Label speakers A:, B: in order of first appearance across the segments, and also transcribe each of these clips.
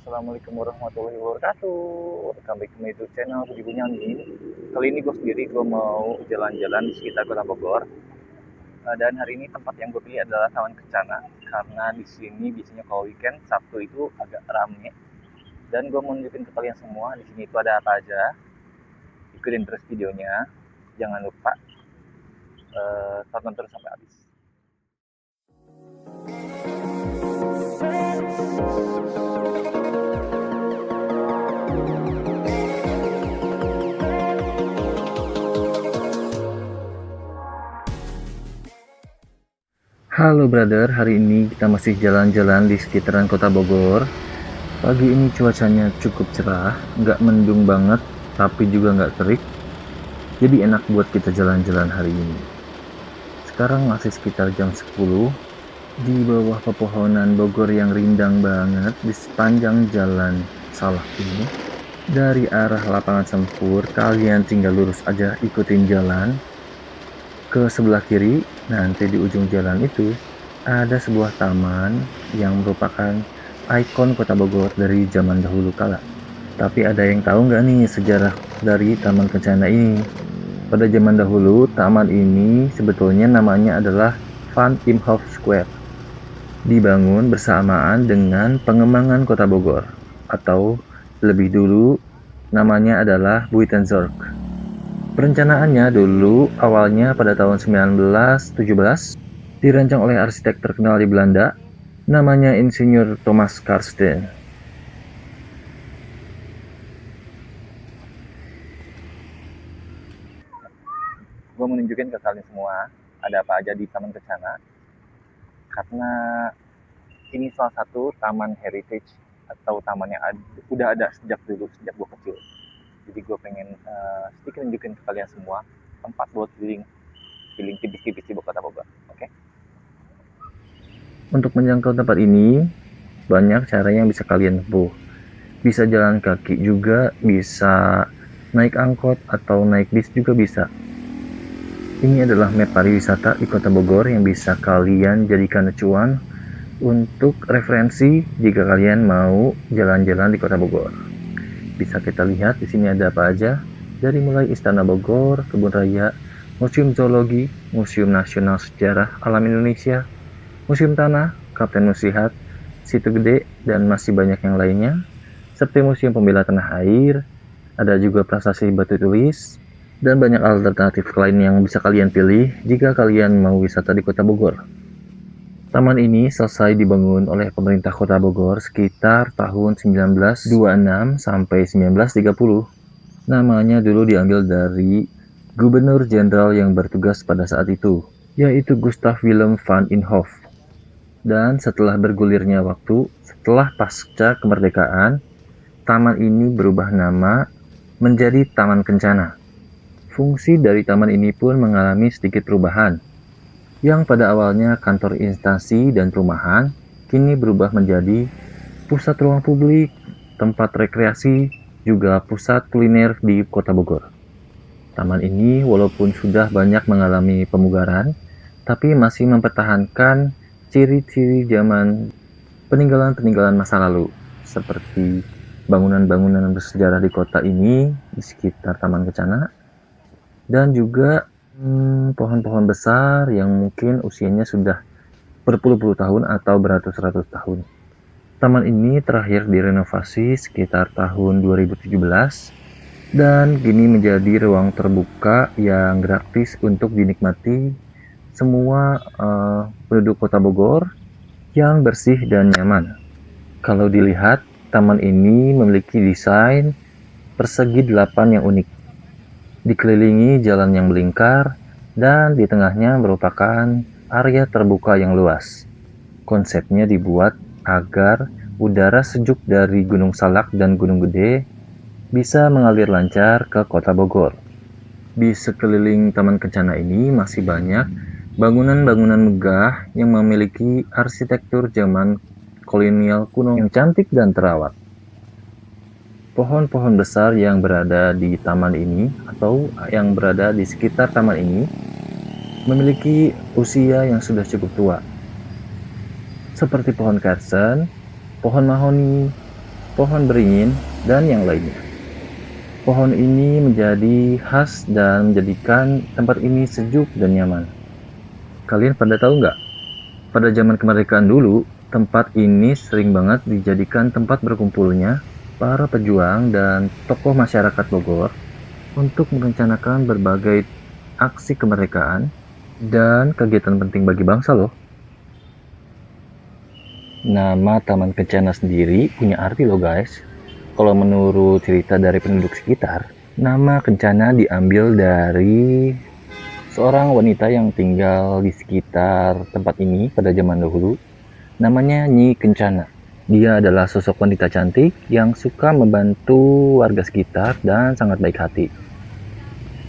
A: Assalamualaikum warahmatullahi wabarakatuh. Welcome back to my YouTube channel Budi Bunyamin. Kali ini gue sendiri mau jalan-jalan di sekitar Kota Bogor. Dan hari ini tempat yang gue pilih adalah Taman Kencana karena di sini biasanya kalau weekend Sabtu itu agak rame. Dan gue mau nunjukin ke kalian semua di sini itu ada apa aja. Ikutin terus videonya. Jangan lupa tonton terus sampai habis. Halo brother, hari ini kita masih jalan-jalan di sekitaran Kota Bogor. Pagi ini cuacanya cukup cerah, nggak mendung banget, tapi juga nggak terik. Jadi enak buat kita jalan-jalan hari ini. Sekarang masih sekitar jam 10, di bawah pepohonan Bogor yang rindang banget di sepanjang jalan Salak ini. Dari arah lapangan Sempur, kalian tinggal lurus aja ikutin jalan. Ke sebelah kiri, nanti di ujung jalan itu ada sebuah taman yang merupakan ikon Kota Bogor dari zaman dahulu kala. Tapi ada yang tahu nggak nih sejarah dari Taman Kencana ini? Pada zaman dahulu, taman ini sebetulnya namanya adalah Van Imhoff Square. Dibangun bersamaan dengan pengembangan Kota Bogor, atau lebih dulu namanya adalah Buitenzorg. Perencanaannya dulu awalnya pada tahun 1917 dirancang oleh arsitek terkenal di Belanda namanya Insinyur Thomas Karsten. Gue mau nunjukin ke kalian semua ada apa aja di Taman Kencana karena ini salah satu taman heritage atau taman yang udah ada sejak dulu, sejak gue kecil. Jadi gue pengen sedikit nunjukin ke kalian semua tempat buat healing tipis-tipis di Kota Bogor. Oke? Untuk menjangkau tempat ini banyak cara yang bisa kalian tempuh. Bisa jalan kaki juga, bisa naik angkot atau naik bis juga bisa. Ini adalah map pariwisata di Kota Bogor yang bisa kalian jadikan acuan untuk referensi jika kalian mau jalan-jalan di Kota Bogor. Bisa kita lihat di sini ada apa aja, dari mulai Istana Bogor, Kebun Raya, Museum Zoologi, Museum Nasional Sejarah Alam Indonesia, Museum Tanah, Kapten Musihat, Situ Gede, dan masih banyak yang lainnya, seperti Museum Pembela Tanah Air, ada juga prasasti batu tulis, dan banyak alternatif lain yang bisa kalian pilih jika kalian mau wisata di Kota Bogor. Taman ini selesai dibangun oleh pemerintah Kota Bogor sekitar tahun 1926 sampai 1930. Namanya dulu diambil dari Gubernur Jenderal yang bertugas pada saat itu, yaitu Gustav Willem van Imhoff. Dan setelah bergulirnya waktu, setelah pasca kemerdekaan, taman ini berubah nama menjadi Taman Kencana. Fungsi dari taman ini pun mengalami sedikit perubahan, yang pada awalnya kantor instansi dan perumahan, kini berubah menjadi pusat ruang publik, tempat rekreasi, juga pusat kuliner di Kota Bogor. Taman ini walaupun sudah banyak mengalami pemugaran, tapi masih mempertahankan ciri-ciri zaman peninggalan-peninggalan masa lalu, seperti bangunan-bangunan bersejarah di kota ini, di sekitar Taman Kencana, dan juga pohon-pohon besar yang mungkin usianya sudah berpuluh-puluh tahun atau beratus-ratus tahun. Taman ini terakhir direnovasi sekitar tahun 2017 dan kini menjadi ruang terbuka yang gratis untuk dinikmati semua penduduk Kota Bogor yang bersih dan nyaman. Kalau dilihat, taman ini memiliki desain persegi 8 yang unik. Dikelilingi jalan yang melingkar, dan di tengahnya merupakan area terbuka yang luas. Konsepnya dibuat agar udara sejuk dari Gunung Salak dan Gunung Gede bisa mengalir lancar ke Kota Bogor. Di sekeliling Taman Kencana ini masih banyak bangunan-bangunan megah yang memiliki arsitektur zaman kolonial kuno yang cantik dan terawat. Pohon-pohon besar yang berada di taman ini atau yang berada di sekitar taman ini memiliki usia yang sudah cukup tua, seperti pohon kersen, pohon mahoni, pohon beringin, dan yang lainnya. Pohon ini menjadi khas dan menjadikan tempat ini sejuk dan nyaman. Kalian pada tahu nggak? Pada zaman kemerdekaan dulu, tempat ini sering banget dijadikan tempat berkumpulnya para pejuang dan tokoh masyarakat Bogor untuk merencanakan berbagai aksi kemerdekaan dan kegiatan penting bagi bangsa loh. Nama Taman Kencana sendiri punya arti loh guys. Kalau menurut cerita dari penduduk sekitar, nama Kencana diambil dari seorang wanita yang tinggal di sekitar tempat ini pada zaman dahulu. Namanya Nyi Kencana. Dia adalah sosok wanita cantik yang suka membantu warga sekitar dan sangat baik hati.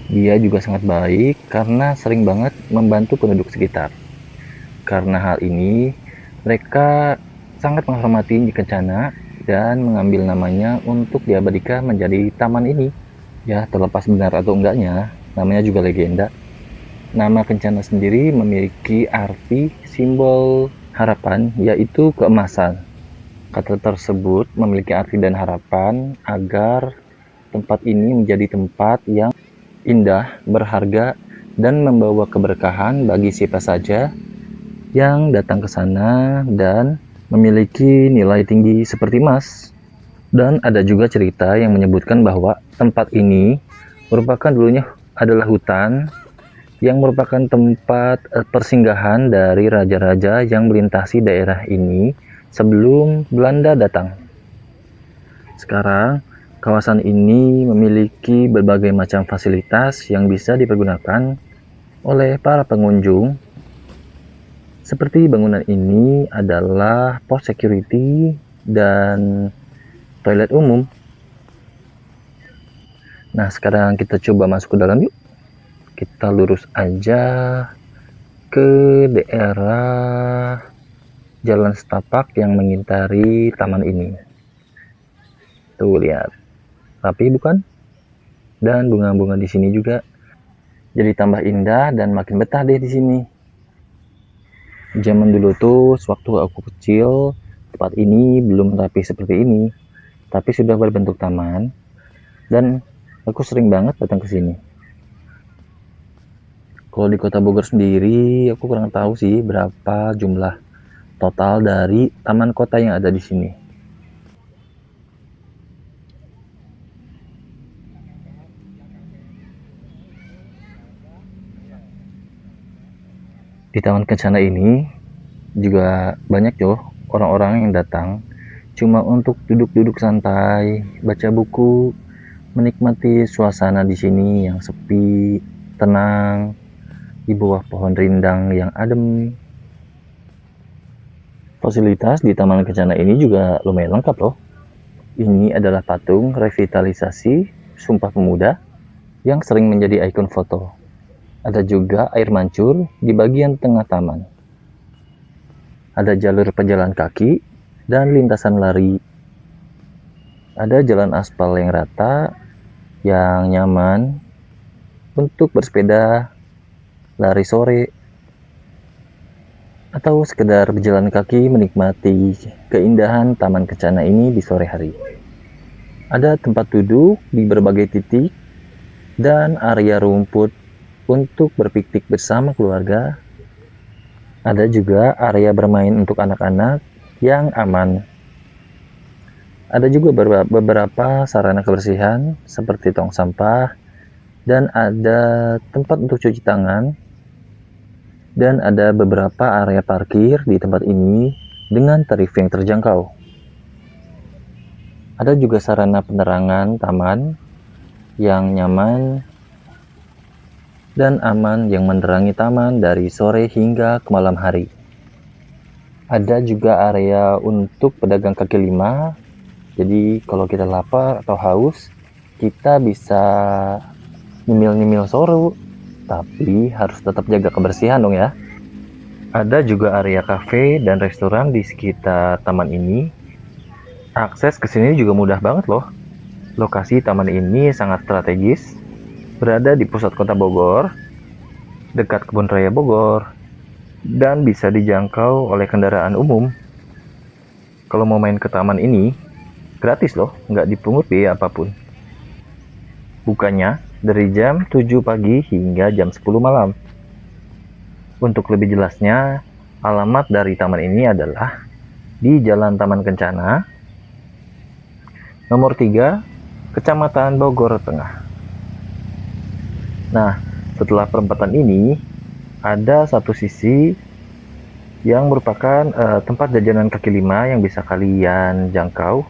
A: Dia juga sangat baik karena sering banget membantu penduduk sekitar. Karena hal ini, mereka sangat menghormati Nyi Kencana dan mengambil namanya untuk diabadikan menjadi taman ini. Ya, terlepas benar atau enggaknya, namanya juga legenda. Nama Kencana sendiri memiliki arti simbol harapan, yaitu keemasan. Kata tersebut memiliki arti dan harapan agar tempat ini menjadi tempat yang indah, berharga, dan membawa keberkahan bagi siapa saja yang datang ke sana dan memiliki nilai tinggi seperti emas. Dan ada juga cerita yang menyebutkan bahwa tempat ini merupakan dulunya adalah hutan yang merupakan tempat persinggahan dari raja-raja yang melintasi daerah ini sebelum Belanda datang. Sekarang, kawasan ini memiliki berbagai macam fasilitas yang bisa dipergunakan oleh para pengunjung. Seperti bangunan ini adalah pos security dan toilet umum. Nah, sekarang kita coba masuk ke dalam yuk. Kita lurus aja ke daerah jalan setapak yang mengitari taman ini. Tuh lihat, rapi bukan? Dan bunga-bunga di sini juga jadi tambah indah dan makin betah deh di sini. Zaman dulu tuh, sewaktu aku kecil, tempat ini belum rapi seperti ini, tapi sudah berbentuk taman, dan aku sering banget datang ke sini. Kalau di Kota Bogor sendiri, aku kurang tahu sih berapa jumlah total dari taman kota yang ada di sini. Di Taman Kencana ini juga banyak loh orang-orang yang datang cuma untuk duduk-duduk santai, baca buku, menikmati suasana di sini yang sepi, tenang, di bawah pohon rindang yang adem. Fasilitas di Taman Kencana ini juga lumayan lengkap loh. Ini adalah patung revitalisasi Sumpah Pemuda yang sering menjadi ikon foto. Ada juga air mancur di bagian tengah taman. Ada jalur pejalan kaki dan lintasan lari. Ada jalan aspal yang rata, yang nyaman untuk bersepeda, lari sore, atau sekedar berjalan kaki menikmati keindahan Taman Kencana ini di sore hari. Ada tempat duduk di berbagai titik dan area rumput untuk berpiknik bersama keluarga. Ada juga area bermain untuk anak-anak yang aman. Ada juga beberapa sarana kebersihan seperti tong sampah, dan ada tempat untuk cuci tangan, dan ada beberapa area parkir di tempat ini dengan tarif yang terjangkau. Ada juga sarana penerangan taman yang nyaman dan aman yang menerangi taman dari sore hingga ke malam hari. Ada juga area untuk pedagang kaki lima, jadi kalau kita lapar atau haus, kita bisa nyemil-nyemil sore, tapi harus tetap jaga kebersihan dong ya. Ada juga area kafe dan restoran di sekitar taman ini. Akses ke sini juga mudah banget loh. Lokasi taman ini sangat strategis, berada di pusat kota Bogor, dekat Kebun Raya Bogor, dan bisa dijangkau oleh kendaraan umum. Kalau mau main ke taman ini, Gratis loh, nggak dipungut biaya apapun. Bukanya dari jam 7 pagi hingga jam 10 malam. Untuk lebih jelasnya, alamat dari taman ini adalah di Jalan Taman Kencana, nomor 3, Kecamatan Bogor Tengah. Nah, setelah perempatan ini, ada satu sisi yang merupakan tempat jajanan kaki lima yang bisa kalian jangkau.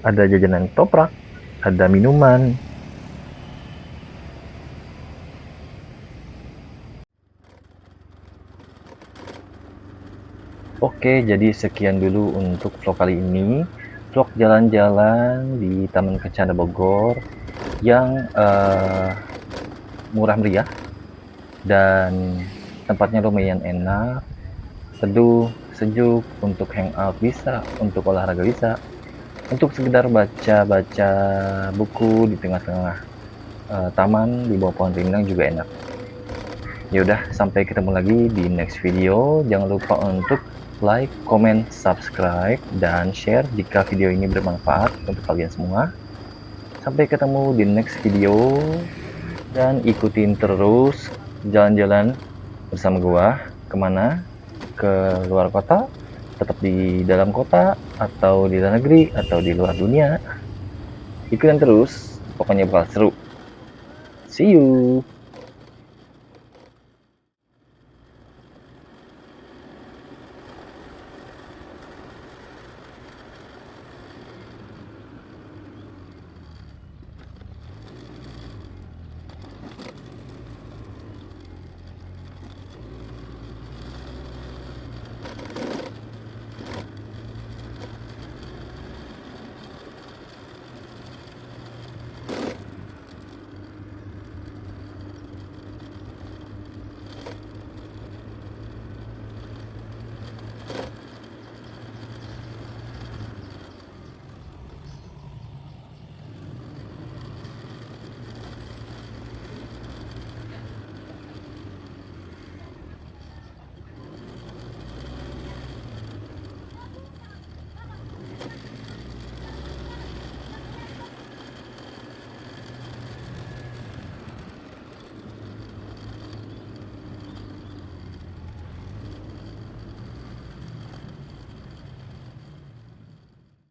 A: Ada jajanan toprak, ada minuman. Oke, jadi sekian dulu untuk vlog kali ini. Vlog jalan-jalan di Taman Kencana Bogor yang murah meriah dan tempatnya lumayan enak, teduh, sejuk, untuk hangout bisa, untuk olahraga bisa, untuk sekedar baca-baca buku di tengah-tengah taman di bawah pohon rindang juga enak. Ya udah, sampai ketemu lagi di next video. Jangan lupa untuk like, comment, subscribe, dan share jika video ini bermanfaat untuk kalian semua. Sampai ketemu di next video, dan ikutin terus jalan-jalan bersama gua. Kemana? Ke luar kota, tetap di dalam kota, atau di dalam negeri, atau di luar dunia. Ikutin terus, pokoknya bakal seru. See you!